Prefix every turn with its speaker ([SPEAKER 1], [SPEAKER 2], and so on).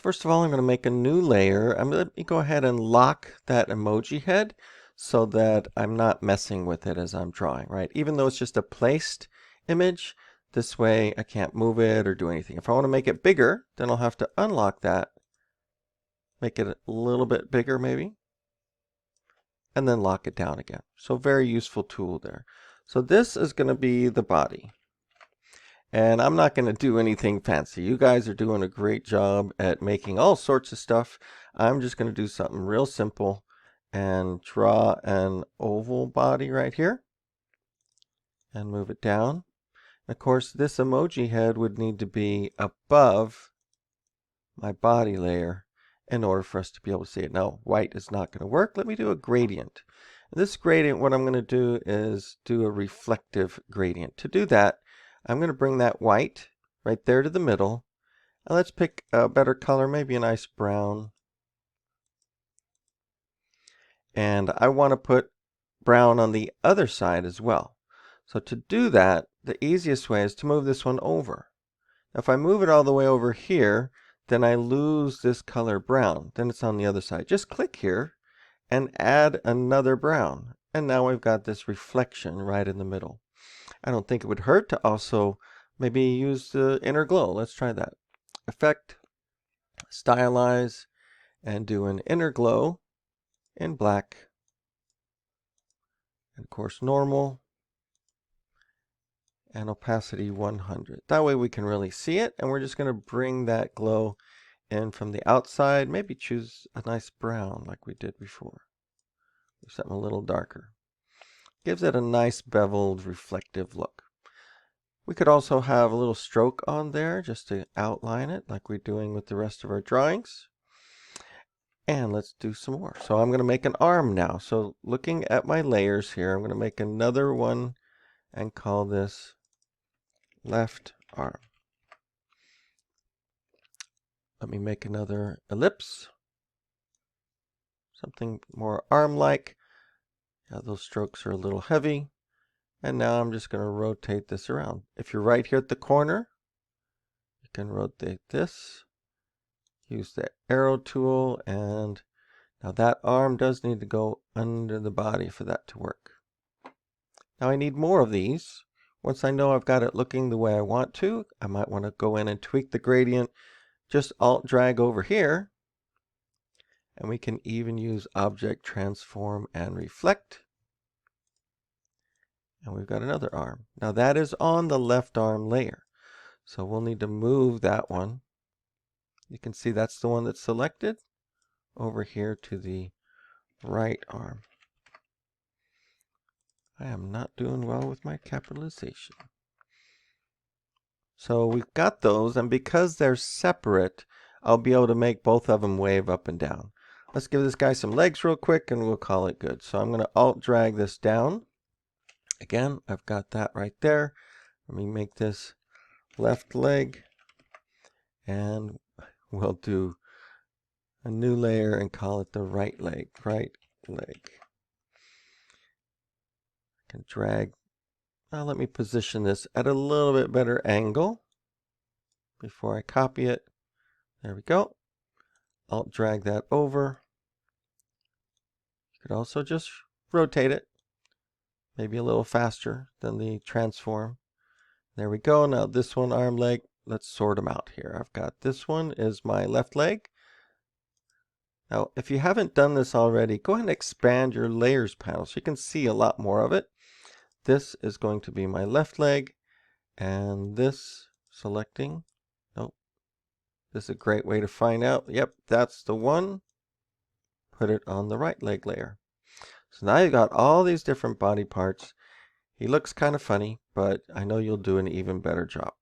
[SPEAKER 1] First of all, I'm going to make a new layer. Let me go ahead and lock that emoji head so that I'm not messing with it as I'm drawing, right? Even though it's just a placed image, this way I can't move it or do anything. If I want to make it bigger, then I'll have to unlock that, make it a little bit bigger maybe, and then lock it down again. So very useful tool there. So this is going to be the body. And I'm not going to do anything fancy. You guys are doing a great job at making all sorts of stuff. I'm just going to do something real simple and draw an oval body right here and move it down. Of course, this emoji head would need to be above my body layer in order for us to be able to see it. Now, white is not going to work. Let me do a gradient. This gradient, what I'm going to do is do a reflective gradient. To do that, I'm going to bring that white right there to the middle. And let's pick a better color, maybe a nice brown. And I want to put brown on the other side as well. So to do that, the easiest way is to move this one over. Now, if I move it all the way over here, then I lose this color brown. Then it's on the other side. Just click here and add another brown. And now we've got this reflection right in the middle. I don't think it would hurt to also maybe use the inner glow. Let's try that. Effect, stylize, and do an inner glow in black. And of course normal. And opacity 100. That way we can really see it. And we're just going to bring that glow in from the outside. Maybe choose a nice brown like we did before. Do something a little darker. Gives it a nice beveled reflective look. We could also have a little stroke on there just to outline it like we're doing with the rest of our drawings. And let's do some more. So I'm going to make an arm now. So looking at my layers here, I'm going to make another one and call this left arm. Let me make another ellipse. Something more arm-like. Yeah, those strokes are a little heavy. And now I'm just going to rotate this around. If you're right here at the corner, you can rotate this. Use the arrow tool, and now that arm does need to go under the body for that to work. Now I need more of these. Once I know I've got it looking the way I want to, I might want to go in and tweak the gradient. Just Alt drag over here, and we can even use Object Transform and Reflect. And we've got another arm. Now that is on the left arm layer. So we'll need to move that one. You can see that's the one that's selected over here to the right arm. I am not doing well with my capitalization. So we've got those, and because they're separate, I'll be able to make both of them wave up and down. Let's give this guy some legs real quick and we'll call it good. So I'm going to Alt drag this down. Again, I've got that right there. Let me make this left leg, and we'll do a new layer and call it the right leg. Right leg. I can drag. Now let me position this at a little bit better angle before I copy it. There we go. Alt drag that over. You could also just rotate it, maybe a little faster than the transform. There we go. Now this one, arm, leg, let's sort them out here. I've got this one is my left leg. Now if you haven't done this already, go ahead and expand your layers panel so you can see a lot more of it. This is going to be my left leg, and this selecting, nope, this is a great way to find out. Yep, that's the one. Put it on the right leg layer. So now you've got all these different body parts. He looks kind of funny, but I know you'll do an even better job.